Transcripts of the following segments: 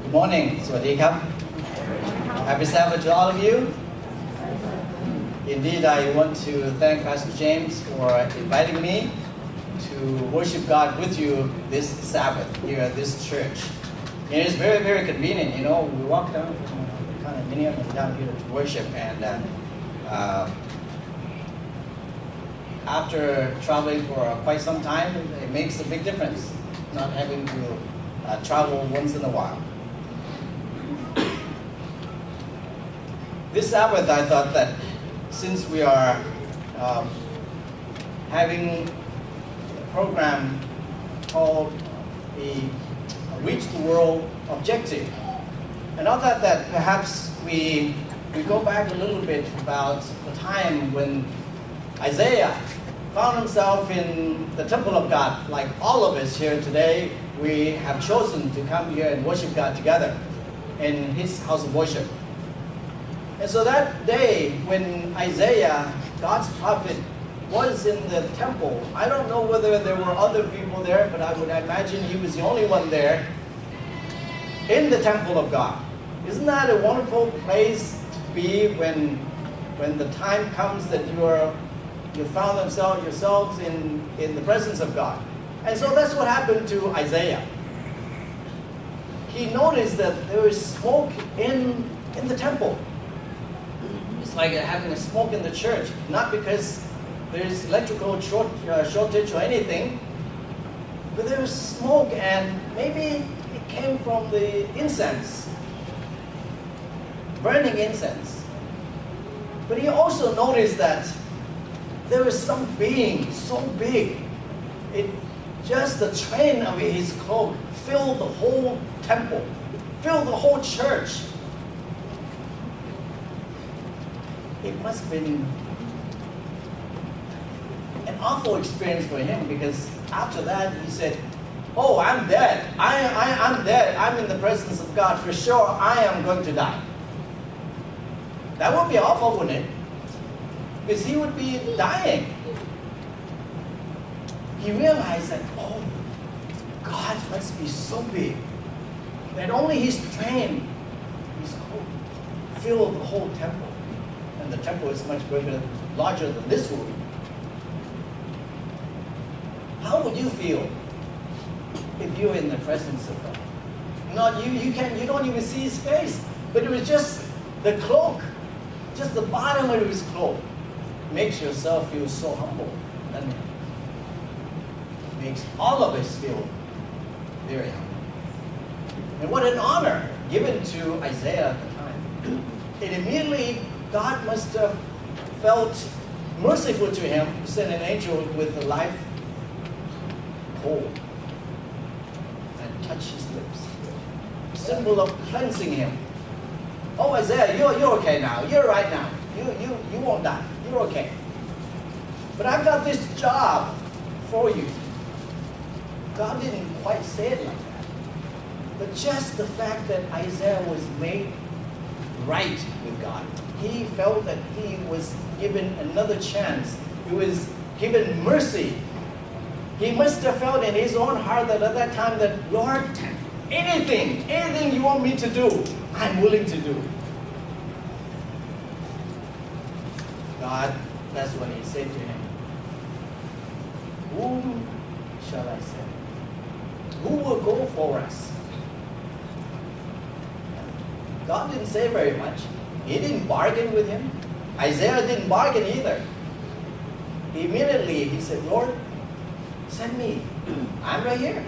Good morning สวัสดีครับ Happy Sabbath to all of you. Indeed, I want to thank Pastor James for inviting me to worship God with you this Sabbath here at this church. It is very, very convenient. You know, we walk down from kind of many of them down here to worship, and after traveling for quite some time, it makes a big difference not having to travel once in a while. This Sabbath, I thought that since we are having a program called the Reach the World Objective, and I thought that perhaps we go back a little bit about the time when Isaiah found himself in the temple of God. Like all of us here today, we have chosen to come here and worship God together in His house of worship. And so that day when Isaiah, God's prophet, was in the temple, I don't know whether there were other people there, but I would imagine he was the only one there in the temple of God. Isn't that a wonderful place to be when the time comes that you found yourselves in the presence of God? And so that's what happened to Isaiah. He noticed that there was smoke in the temple. It's like having a smoke in the church, not because there's electrical shortage or anything, but there was smoke, and maybe it came from the incense, burning incense. But he also noticed that there was some being so big, just the train of his cloak filled the whole temple, filled the whole church. It must have been an awful experience for him, because after that he said, "Oh, I'm dead. I'm dead. I'm in the presence of God. For sure, I am going to die." That would be awful, wouldn't it? Because he would be dying. He realized that, oh, God must be so big that only His train, His coat, filled the whole temple. And the temple is much bigger, larger than this room. How would you feel if you're in the presence of God? You don't even see His face, but it was just the cloak, just the bottom of His cloak. Makes yourself feel so humble, and makes all of us feel very humble. And what an honor given to Isaiah at the time. It immediately, God must have felt merciful to him, sent an angel with a live coal and touched his lips, symbol of cleansing him. Oh, Isaiah, you're okay now. You're right now. You won't die. You're okay. But I've got this job for you. God didn't quite say it like that. But just the fact that Isaiah was made right with God, he felt that he was given another chance. He was given mercy. He must have felt in his own heart that at that time that, Lord, anything you want me to do, I'm willing to do. God, that's what He said to him. Whom shall I send? Who will go for us? God didn't say very much. He didn't bargain with him. Isaiah didn't bargain either. Immediately he said, Lord, send me. I'm right here.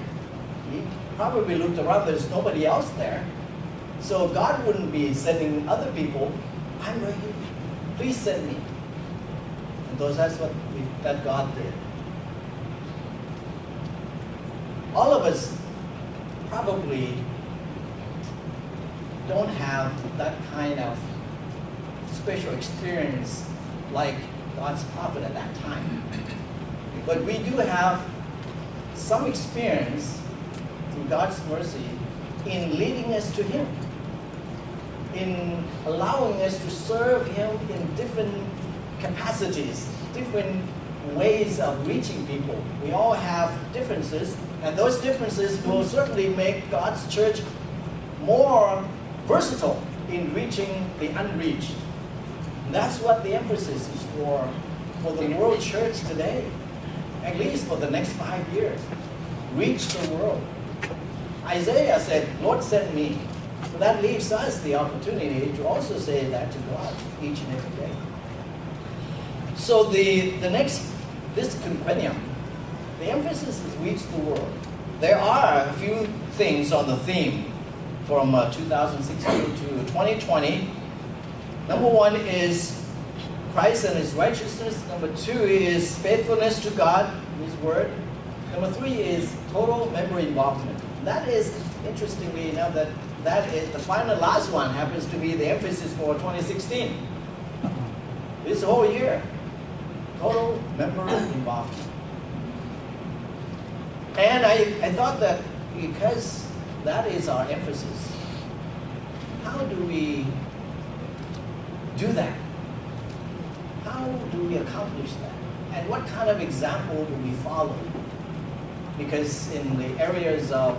He probably looked around. There's nobody else there. So God wouldn't be sending other people. I'm right here. Please send me. And that's what that God did. All of us probably don't have that kind of special experience like God's prophet at that time. But we do have some experience through God's mercy in leading us to Him, in allowing us to serve Him in different capacities, different ways of reaching people. We all have differences, and those differences will certainly make God's church more versatile in reaching the unreached. And that's what the emphasis is for the world church today, at least for the next 5 years. Reach the world. Isaiah said, Lord sent me. So that leaves us the opportunity to also say that to God each and every day. So this compendium, the emphasis is reach the world. There are a few things on the theme from 2016 to 2020. Number one is Christ and His righteousness. Number two is faithfulness to God, His Word. Number three is total member involvement. That is, interestingly enough, that is the final last one happens to be the emphasis for 2016. This whole year, total member involvement. And I thought that because that is our emphasis, how do we do that? How do we accomplish that? And what kind of example do we follow? Because in the areas of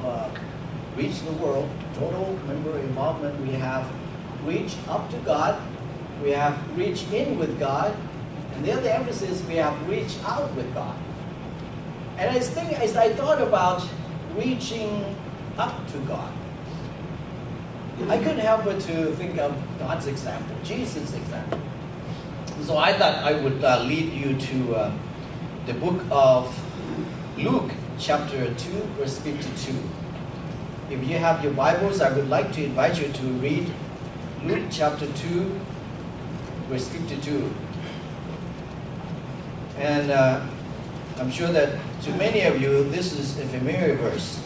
reach the world, total member involvement, we have reach up to God, we have reach in with God, and the other emphasis, we have reach out with God. And as I thought about reaching up to God, I couldn't help but to think of God's example, Jesus' example. So I thought I would lead you to the book of Luke, chapter 2, verse 52. If you have your Bibles, I would like to invite you to read Luke chapter 2, verse 52. And I'm sure that to many of you, this is a familiar verse.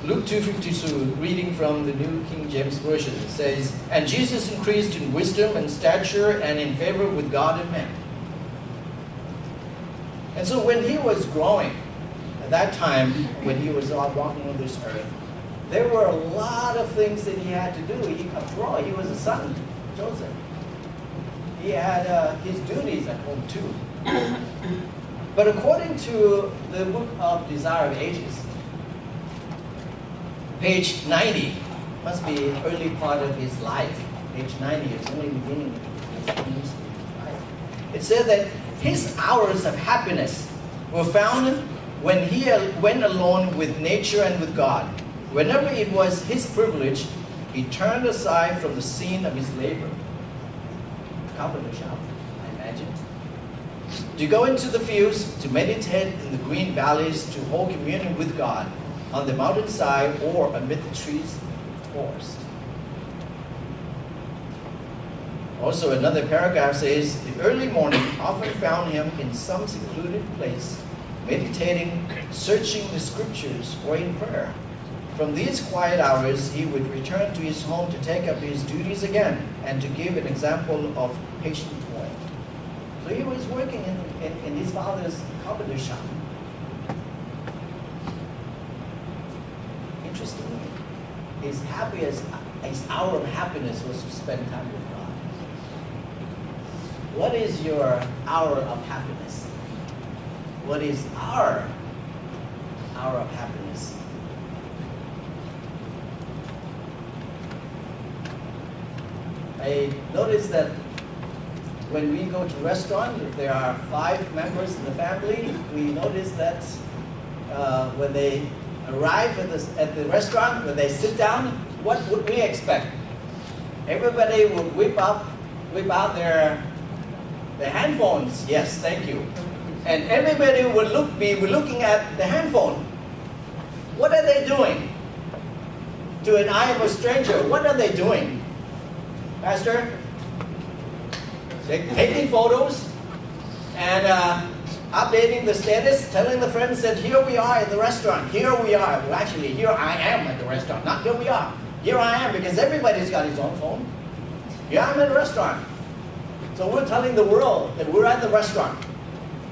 Luke 2:52, reading from the New King James Version, says, "And Jesus increased in wisdom and stature and in favor with God and men." And so when he was growing, at that time, when he was walking on this earth, there were a lot of things that he had to do. After all, he was a son, Joseph. He had his duties at home too. But according to the book of Desire of Ages, page 90 must be early part of his life. Page 90 is only beginning of his life. It said that his hours of happiness were found when he went alone with nature and with God. Whenever it was his privilege, he turned aside from the scene of his labor. Carpenter shop, I imagine. To go into the fields, to meditate in the green valleys, to hold communion with God on the mountainside or amid the trees of the forest. Also, another paragraph says, the early morning often found him in some secluded place, meditating, searching the scriptures, or in prayer. From these quiet hours, he would return to his home to take up his duties again and to give an example of patient toil. So he was working in his father's carpenter shop. Interestingly, his hour of happiness was to spend time with God. What is your hour of happiness? What is our hour of happiness? I noticed that when we go to a restaurant, if there are 5 members in the family, we notice that when they arrive at the restaurant, when they sit down, what would we expect? Everybody would whip out their handphones. Yes, thank you. And everybody would be looking at the handphone. What are they doing? To an eye of a stranger, what are they doing? Pastor? Taking photos and updating the status, telling the friends that here we are at the restaurant. Here we are. Well, actually, here I am at the restaurant. Not here we are. Here I am because everybody's got his own phone. Here I'm at a restaurant. So we're telling the world that we're at the restaurant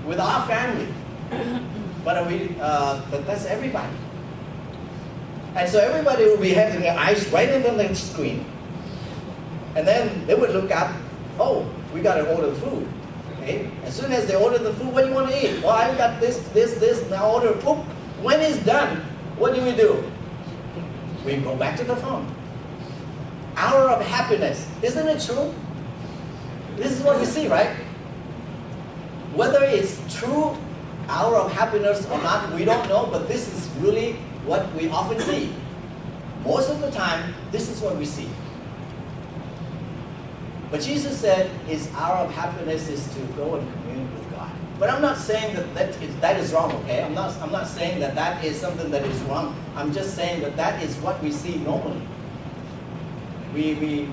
with our family. But that's everybody. And so everybody will be having their eyes right in the screen. And then they would look up, oh, we got to order food. Okay? As soon as they order the food, what do you want to eat? Well, I've got this, and I order. Poop. When it's done, what do? We go back to the phone. hour of happiness. Isn't it true? This is what we see, right? Whether it's true hour of happiness or not, we don't know, but this is really what we often see. Most of the time, this is what we see. But Jesus said his hour of happiness is to go and commune with God. But I'm not saying that is wrong, okay? I'm not saying that is something that is wrong. I'm just saying that is what we see normally. We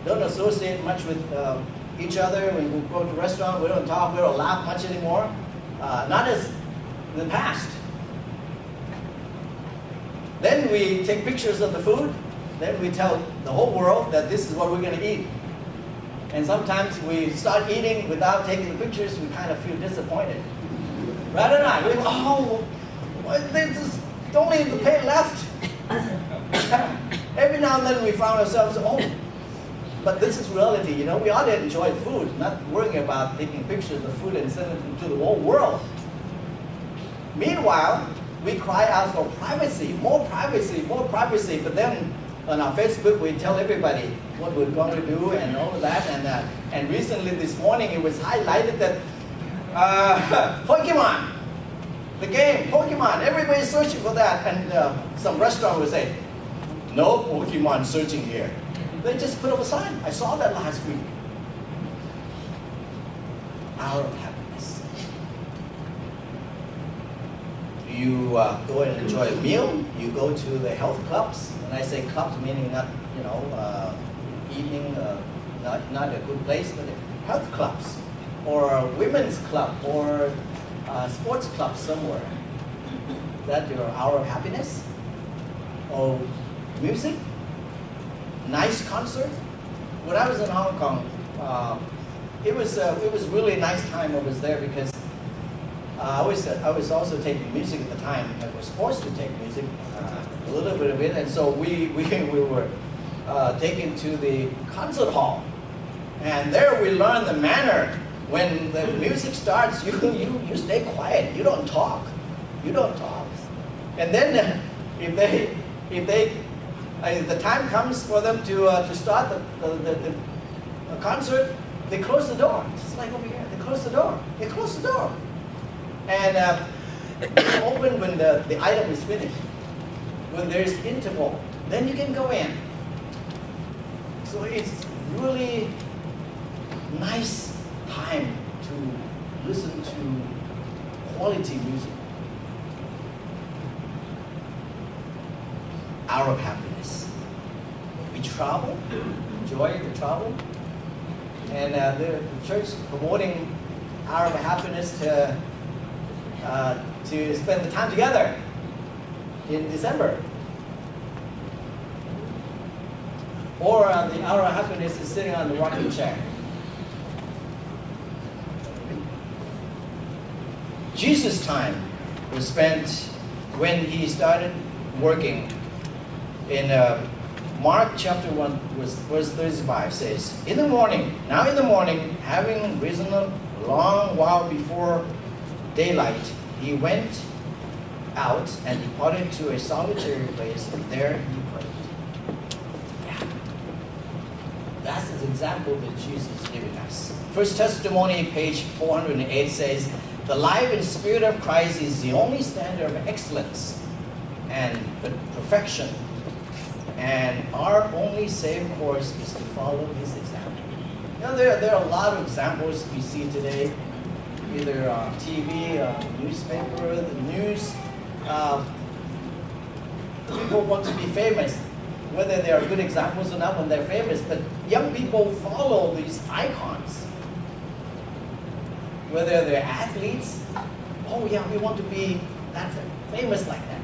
don't associate much with each other. When we go to a restaurant, we don't talk, we don't laugh much anymore. Not as in the past. Then we take pictures of the food. Then we tell the whole world that this is what we're going to eat. And sometimes we start eating without taking the pictures. We kind of feel disappointed. Right or not? We go, oh, there's only the pay left. Every now and then we found ourselves, oh, but this is reality, you know. We ought to enjoy food, not worrying about taking pictures of the food and sending it to the whole world. Meanwhile, we cry out for privacy, more privacy, more privacy. But then on our Facebook, we tell everybody what we're going to do and all of that. And recently, this morning, it was highlighted that Pokemon, the game, Pokemon, everybody's searching for that. And some restaurant will say, no Pokemon searching here. They just put up a sign. I saw that last week. Hour of happiness. You go and enjoy a meal. You go to the health clubs. When I say clubs, meaning not, evening, not a good place, but health clubs, or a women's club, or a sports club somewhere. Is that your hour of happiness? Or music? Nice concert? When I was in Hong Kong, it was really a nice time I was there because I was also taking music at the time. I was forced to take music, a little bit of it, and so we were taken to the concert hall, and there we learned the manner. When the music starts, you stay quiet. You don't talk. And then if the time comes for them to start the concert, they close the door. Just like over here, they close the door. And they open when the item is finished. When there's interval, then you can go in. So it's really nice time to listen to quality music. Hour of happiness. We travel, enjoy the travel, and the church is promoting hour of happiness to spend the time together in December. Or the hour of happiness is sitting on the rocking chair. Jesus' time was spent when he started working. In Mark chapter 1, verse 35 says, in the morning, having risen a long while before daylight, he went out and departed to a solitary place, and there he prayed. Yeah. That's the example that Jesus is giving us. First Testimony, page 408 says, the life and spirit of Christ is the only standard of excellence and perfection. And our only safe course is to follow his example. You know, there are a lot of examples we see today, either on TV, newspaper, the news. People want to be famous, whether they are good examples or not when they're famous. But young people follow these icons. Whether they're athletes, oh yeah, we want to be that famous like that.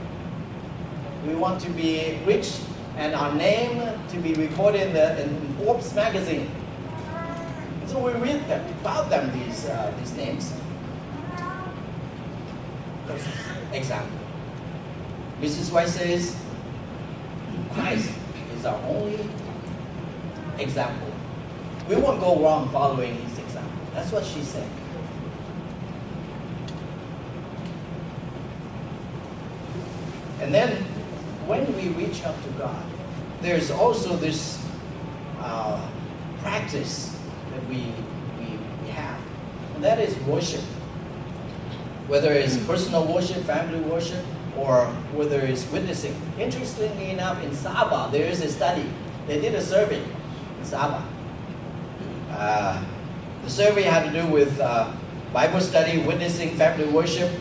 We want to be rich, and our name to be recorded in Forbes magazine. So we read about them, these names. Example. Mrs. White says, Christ is our only example. We won't go wrong following his example. That's what she said. And then, when we reach out to God, there's also this practice that we have, and that is worship. Whether it's personal worship, family worship, or whether it's witnessing. Interestingly enough, in Sabah, there is a study. They did a survey in Sabah. The survey had to do with Bible study, witnessing, family worship.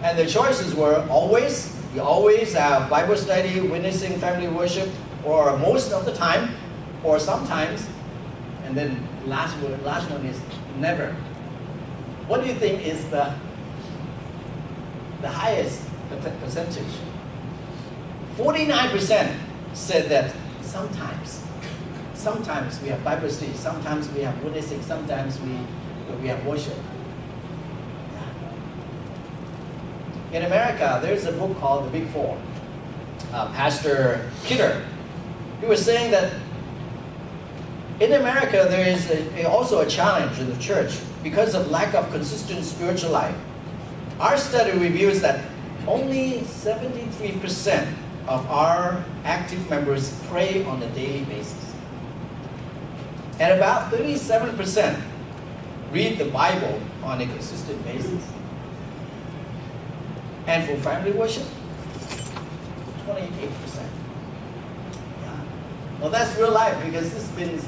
And the choices were you always have Bible study, witnessing, family worship, or most of the time, or sometimes. And then last one is never. What do you think is the highest percentage? 49% said that sometimes we have Bible study, sometimes we have witnessing, sometimes we have worship. In America, there's a book called The Big Four. Pastor Kidder, he was saying that in America there is also a challenge in the church because of lack of consistent spiritual life. Our study reveals that only 73% of our active members pray on a daily basis. And about 37% read the Bible on a consistent basis. And for family worship, 28%. Yeah. Well, that's real life because this has been,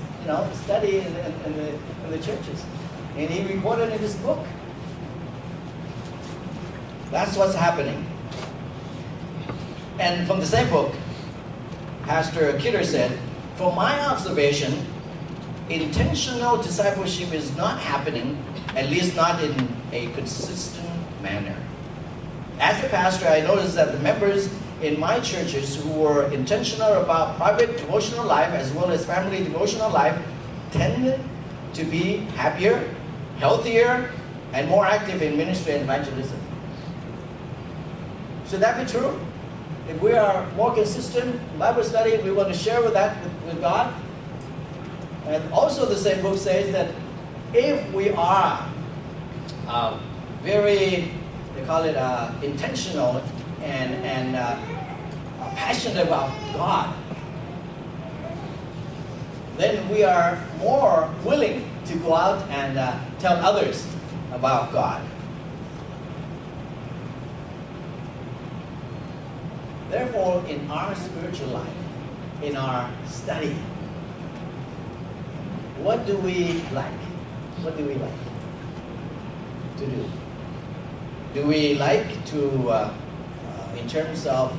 studied in the churches. And he recorded in his book. That's what's happening. And from the same book, Pastor Kidder said, from my observation, intentional discipleship is not happening, at least not in a consistent manner. As a pastor, I noticed that the members in my churches who were intentional about private devotional life as well as family devotional life tended to be happier, healthier, and more active in ministry and evangelism. Should that be true? If we are more consistent in Bible study, we want to share with God. And also the same book says that if we are very, they call it intentional and passionate about God, then we are more willing to go out and tell others about God. Therefore, in our spiritual life, in our study, what do we like? What do we like to do? Do we like to, in terms of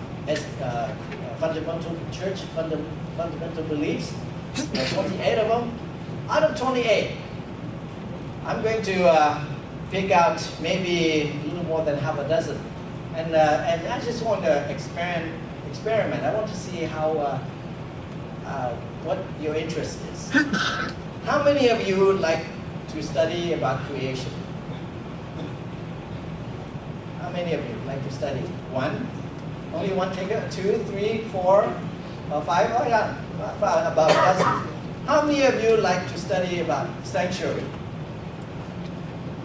fundamental church, fundamental beliefs, there are 28 of them. Out of 28, I'm going to pick out maybe a little more than half a dozen. And I just want to experiment. I want to see how what your interest is. How many of you like to study about creation? How many of you like to study? One? Only one taker? 2, 3, 4, 5? Oh yeah, about a dozen. How many of you like to study about sanctuary?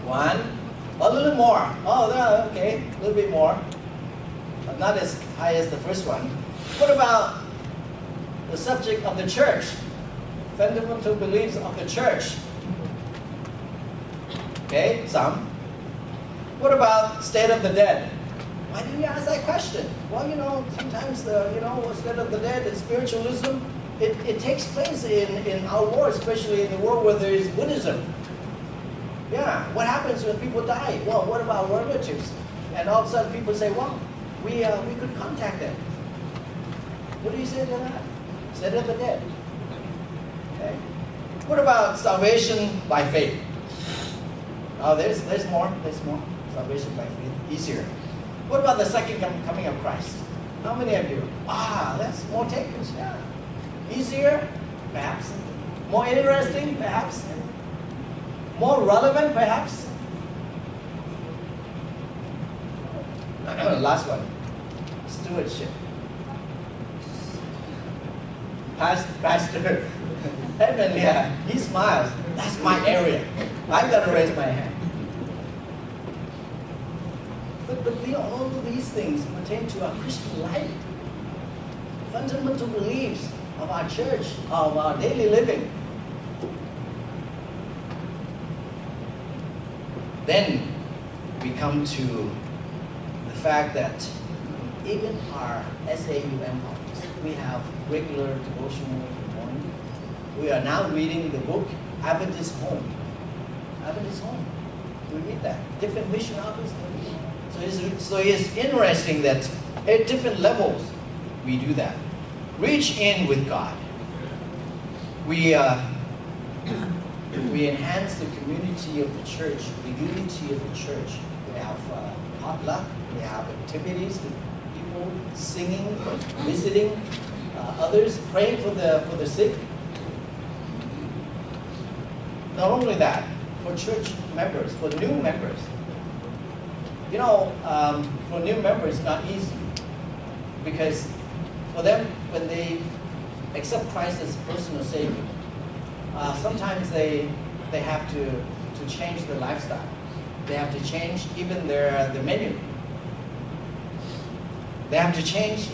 One? A little more. Oh, okay, a little bit more. But not as high as the first one. What about the subject of the church? Fundamental beliefs of the church. Okay, some. What about state of the dead? Why didn't you ask that question? Well, sometimes the state of the dead and spiritualism, it takes place in our world, especially in the world where there is Buddhism. Yeah, what happens when people die? Well, what about relatives? And all of a sudden people say, well, we could contact them. What do you say to that? State of the dead. Okay. What about salvation by faith? Oh, there's more. There's more. Salvation by faith. Easier. What about the second coming of Christ? How many of you? That's more takers. Yeah. Easier? Perhaps. More interesting? Perhaps. More relevant? Perhaps. Last one. Stewardship. Pastor Edmund, yeah, he smiles. That's my area. I'm going to raise my hand. But all of these things pertain to our Christian life. fundamental beliefs of our church, of our daily living. Then we come to the fact that even our SAUM office, we have regular devotional in the morning. We are now reading the book Adventist Home. Adventist Home. We read that. Different mission office. So it's interesting that at different levels we do that. Reach in with God. We enhance the community of the church, the unity of the church. We have potluck, we have activities, people singing, visiting others, praying for the sick. Not only that, for church members, for new members. You know, for new members, it's not easy. Because for them, when they accept Christ as personal Savior, sometimes they have to change their lifestyle. They have to change even their menu. They have to change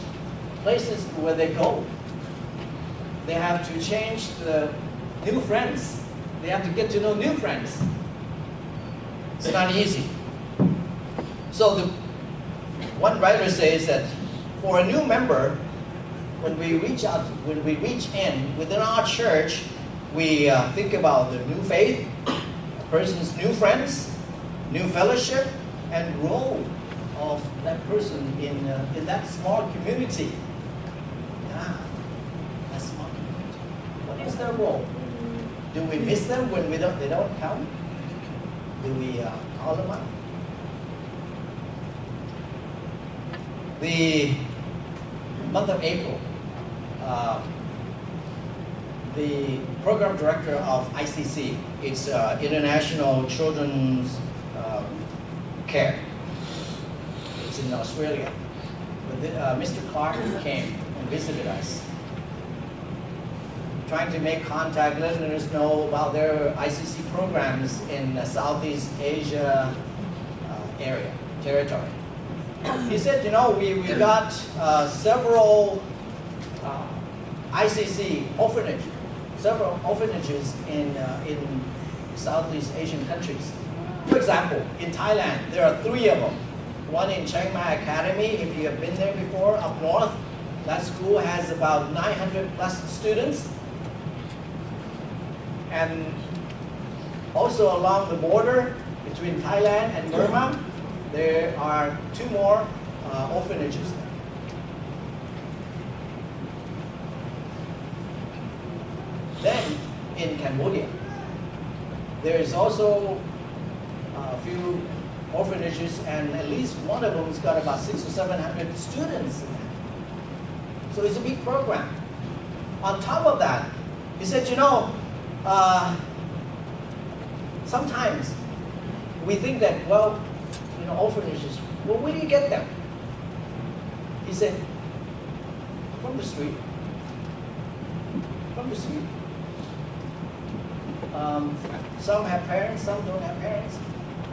places where they go. They have to change the new friends. They have to get to know new friends. It's not easy. So one writer says that for a new member, when we reach in within our church, we think about the new faith, a person's new friends, new fellowship, and role of that person in that small community. Yeah, that small community. What is their role? Do we miss them when they don't come? Do we call them up? The month of April, the program director of ICC, it's International Children's Care. It's in Australia. But Mr. Clark came and visited us, trying to make contact, letting us know about their ICC programs in the Southeast Asia area, territory. He said, you know, we got several ICC orphanages, several orphanages in Southeast Asian countries. For example, in Thailand, there are 3 of them. One in Chiang Mai Academy, if you have been there before, up north. That school has about 900 plus students. And also along the border between Thailand and Burma, there are 2 more orphanages there. Then, in Cambodia, there is also a few orphanages, and at least one of them has got about 600 or 700 students in it. So it's a big program. On top of that, he said, you know, sometimes we think that, well, you know, orphanages, well, where do you get them? He said, from the street. From the street. Some have parents, some don't have parents.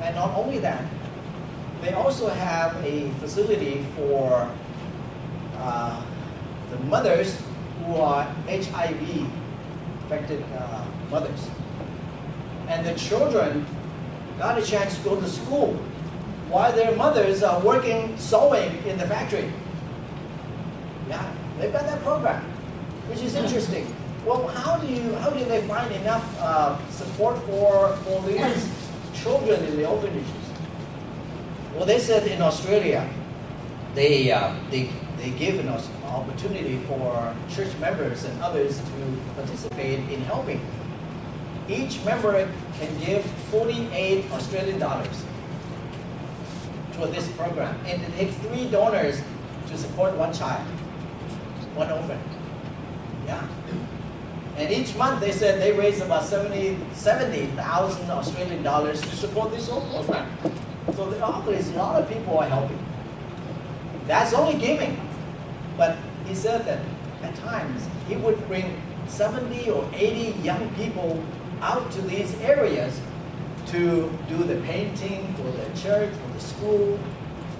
And not only that, they also have a facility for the mothers who are HIV affected mothers. And the children got a chance to go to school while their mothers are working sewing in the factory. Yeah, they've got that program, which is interesting. Well, how do they find enough support for these children in the orphanages? Well, they said in Australia, they give an opportunity for church members and others to participate in helping. Each member can give 48 Australian dollars to this program, and it takes 3 donors to support 1 child, 1 orphan. Yeah. And each month they said they raise about 70,000 Australian dollars to support this whole program. So there's a lot of people are helping. That's only giving. But he said that at times he would bring 70 or 80 young people out to these areas to do the painting for the church, for the school.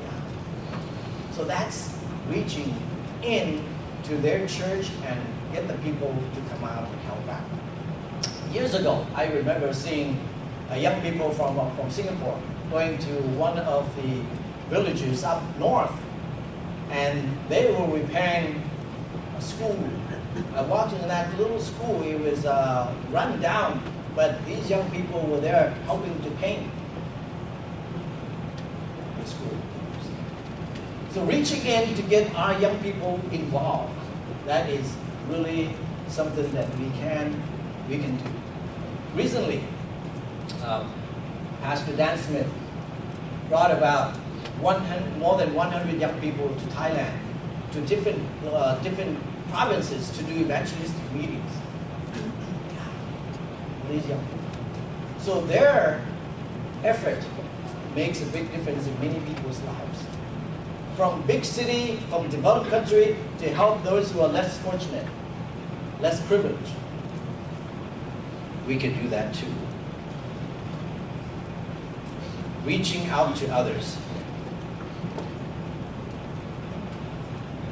Yeah. So that's reaching in to their church and get the people to come out and help out. Years ago, I remember seeing young people from Singapore going to one of the villages up north, and they were repairing a school. I walked in that little school. It was run down, but these young people were there helping to paint the school. So reaching in to get our young people involved, that is really something that we can do. Recently, Pastor Dan Smith brought about more than 100 young people to Thailand, to different provinces to do evangelistic meetings. These young people. So their effort makes a big difference in many people's lives. From big city, from developed country, to help those who are less fortunate, less privileged. We can do that too. Reaching out to others.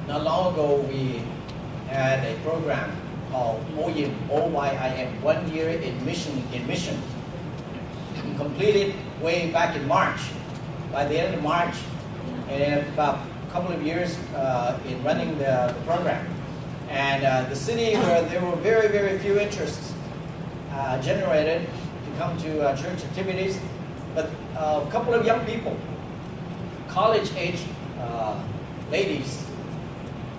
Not long ago, we had a program called OYIM, O-Y-I-M, 1 year in mission. We completed way back in March. By the end of March, and about a couple of years in running the program. And the city where there were very, very few interests generated to come to church activities, but a couple of young people, college-age ladies,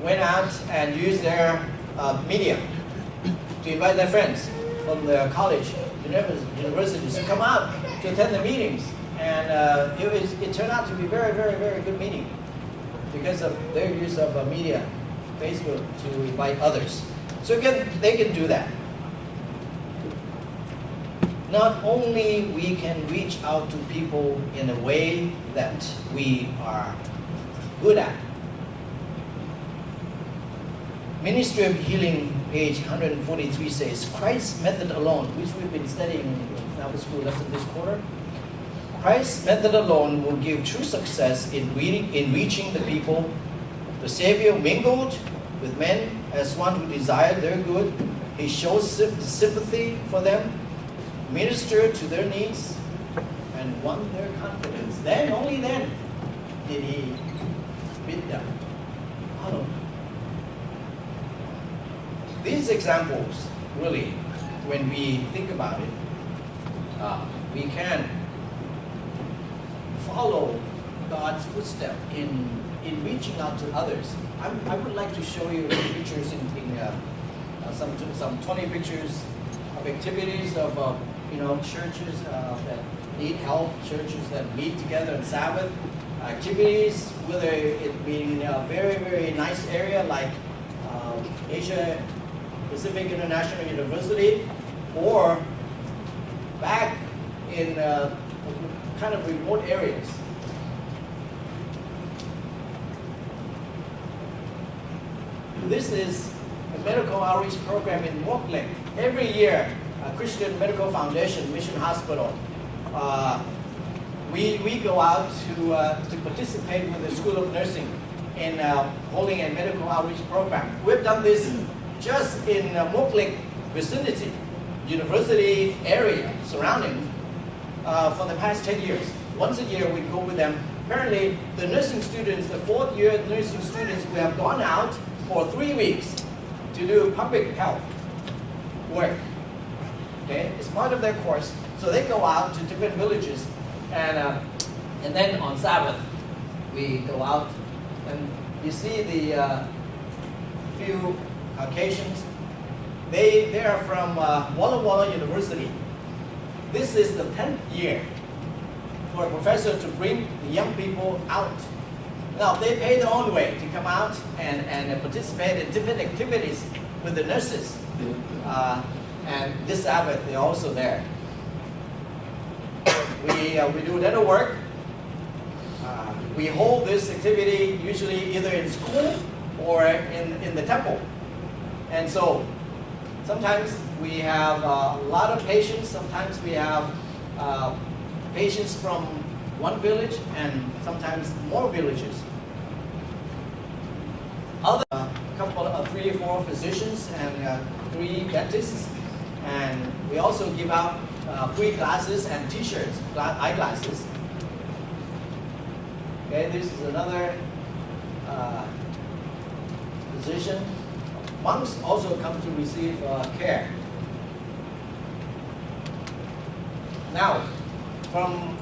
went out and used their media to invite their friends from the college, universities to come out to attend the meetings. And it turned out to be very, very, very good meeting because of their use of media, Facebook, to invite others. So again, they can do that. Not only we can reach out to people in a way that we are good at. Ministry of Healing, page 143 says, Christ's method alone, which we've been studying in Sabbath school lesson this quarter. Christ's method alone will give true success in reaching the people. The Savior mingled with men as one who desired their good. He shows sympathy for them, ministered to their needs, and won their confidence. Then, only then, did he bid them out. These examples, really, when we think about it, we can follow God's footstep in reaching out to others. I would like to show you pictures some 20 pictures of activities of churches that need help, churches that meet together on Sabbath, activities, whether it be in a very, very nice area like Asia Pacific International University, or back in kind of remote areas. This is a medical outreach program in Mortlake. Every year, Christian Medical Foundation Mission Hospital, we go out to participate with the School of Nursing in holding a medical outreach program. We've done this just in Mortlake vicinity, university area surrounding, for the past 10 years. Once a year we go with them. Apparently the nursing students, the 4th year nursing students, we have gone out for 3 weeks to do public health work. Okay, it's part of their course. So they go out to different villages, and then on Sabbath we go out, and you see the few Caucasians. They are from Walla Walla University. This is the 10th year for a professor to bring the young people out. Now they pay their own way to come out and participate in different activities with the nurses. And this Sabbath they're also there. We do dental work. We hold this activity usually either in school or in the temple. And so sometimes we have a lot of patients. Sometimes we have patients from one village and sometimes more villages. Other couple of 3 dentists, and we also give out free glasses and t-shirts, eyeglasses. Okay, this is another position. Monks also come to receive care. Now, from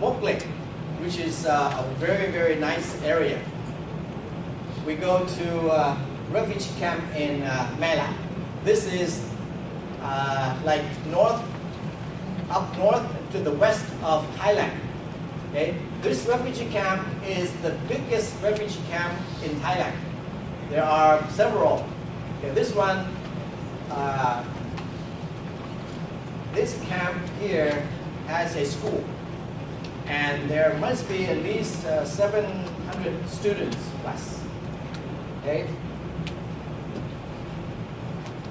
Moklik, which is a very, very nice area, we go to refugee camp in Mela. This is like up north to the west of Thailand. Okay, this refugee camp is the biggest refugee camp in Thailand. There are several. Okay, this one, this camp here has a school, and there must be at least 700 students plus. Okay,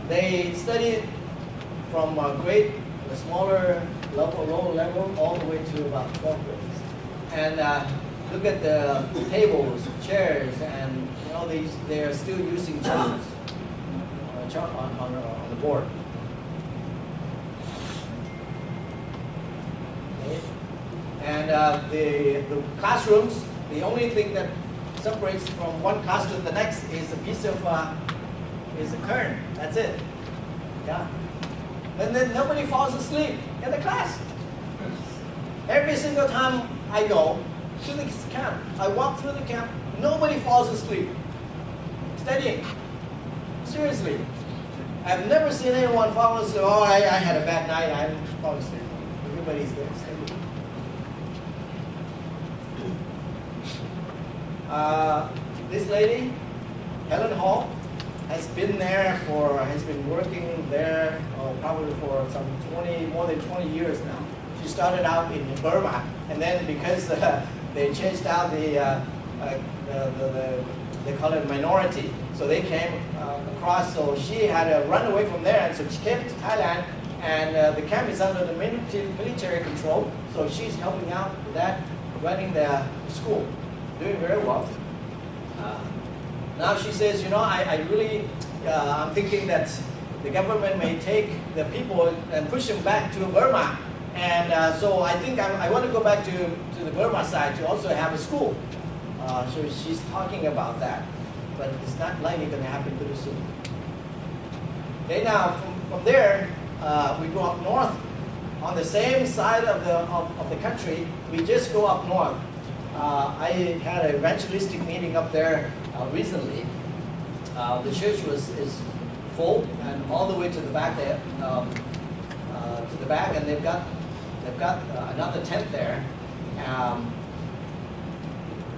they study from a grade, a smaller level, lower level, all the way to about 12 grades. And look at the tables, chairs, and you know they are still using charts on the board. Okay. And the classrooms, the only thing that separates from one class to the next is a piece of is a curtain. That's it. Yeah. And then nobody falls asleep in the class. Every single time I go to the camp, I walk through the camp, nobody falls asleep studying. Seriously. I've never seen anyone fall asleep. Oh, I had a bad night, I'm falling asleep. Everybody's there studying. This lady, Helen Hall, has been working there probably for more than 20 years now. She started out in Burma, and then because they changed out they call it minority, so they came across. So she had to run away from there, and so she came to Thailand, and the camp is under the military control. So she's helping out with that, running the school, doing very well. Now she says, you know, I'm thinking that the government may take the people and push them back to Burma. And so I think I want to go back to the Burma side to also have a school. So she's talking about that. But it's not likely going to happen pretty soon. Okay, now from there, we go up north. On the same side of the country, we just go up north. I had an evangelistic meeting up there recently. The church is full, and all the way to the back there, and they've got another tent there. I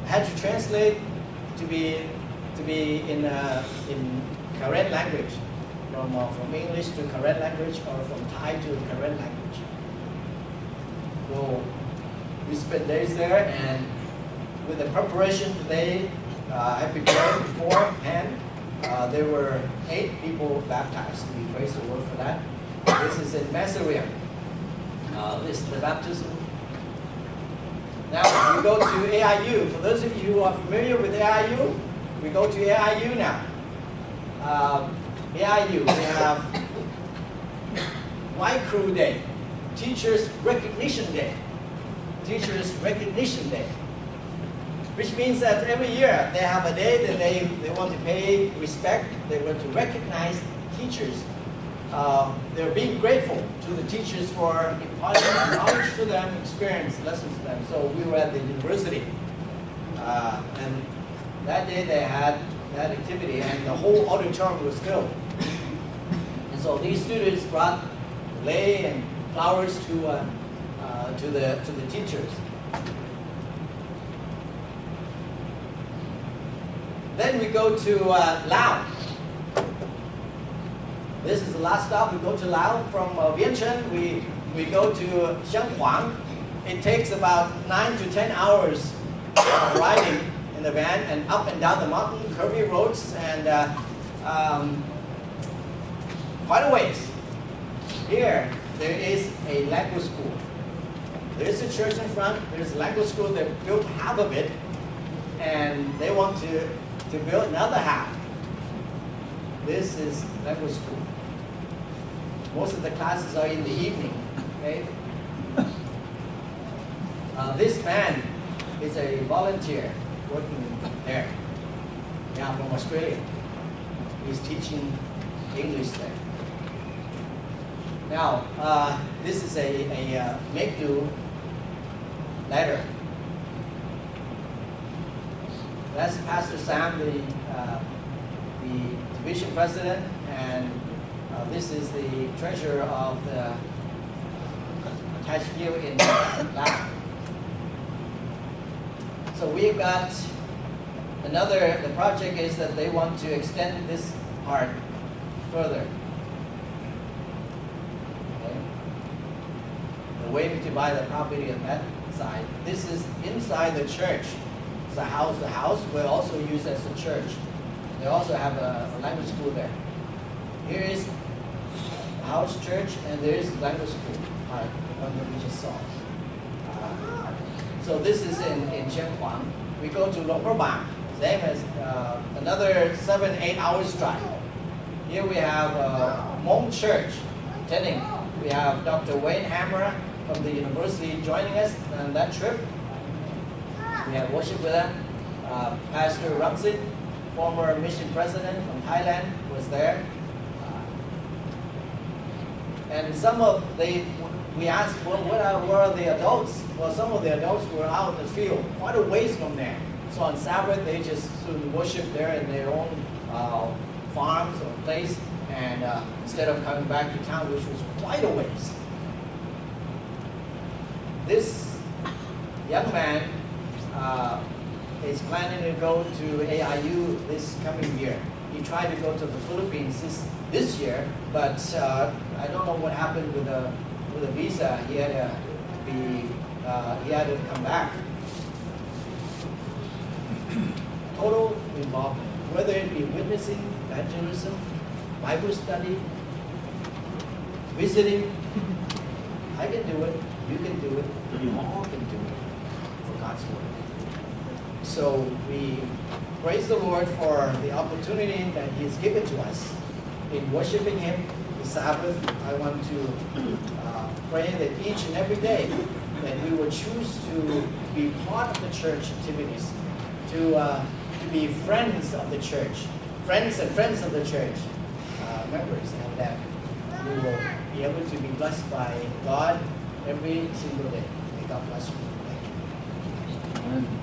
had to translate to be in Karen language, from English to Karen language, or from Thai to Karen language. So we spent days there, and with the preparation today, I prepared beforehand. There were 8 people baptized. We praise the Lord for that. This is in Masseria. This is the baptism. Now we go to AIU. For those of you who are familiar with AIU, we go to AIU now. AIU, we have White Crew Day, Teachers Recognition Day. Teachers Recognition Day. Which means that every year they have a day that they want to pay respect, they want to recognize teachers. They're being grateful to the teachers for imparting knowledge to them, experience, lessons to them. So we were at the university, and that day they had that activity, and the whole auditorium was filled. And so these students brought clay and flowers to the teachers. Then we go to Laos. This is the last stop. We go to Laos. From Vientiane, we go to Chiang Huang. It takes about 9 to 10 hours riding in the van, and up and down the mountain, curvy roads, and quite a ways. Here, there is a language school. There is a church in front. There's a language school. They built half of it, and they want to build another half. this is language school. Most of the classes are in the evening. Okay. This man is a volunteer working there. Yeah, from Australia. He's teaching English there. Now, this is a make-do letter. That's Pastor Sam, the division president, and this is the treasurer of the attached field in lab. So we've got another, the project is that they want to extend this part further. Okay. They're waiting to buy the property on that side. This is inside the church. It's a house. The house will also use as a church. They also have a language school there. Here is the house church, and there is the language school part, the one that we just saw. So this is in Qianhuang. We go to Luoprabang, same as another 7-8 hours drive. Here we have Hmong Church attending. We have Dr. Wayne Hammer from the university joining us on that trip. We have worship with them. Pastor Ramsit, former mission president from Thailand, was there. And some of we asked, well, where are the adults? Well, some of the adults were out in the field, quite a ways from there. So on Sabbath, they just sort of worship there in their own farms or place, and instead of coming back to town, which was quite a ways. This young man is planning to go to AIU this coming year. He tried to go to the Philippines this year, but I don't know what happened with the visa. He had to come back. Total involvement, whether it be witnessing, evangelism, Bible study, visiting. I can do it. You can do it. We all can do it for God's word. So we praise the Lord for the opportunity that He has given to us in worshiping Him the Sabbath. I want to pray that each and every day that we will choose to be part of the church activities, to be friends of the church, friends and friends of the church members, and that we will be able to be blessed by God every single day. May God bless you. Thank you. Amen.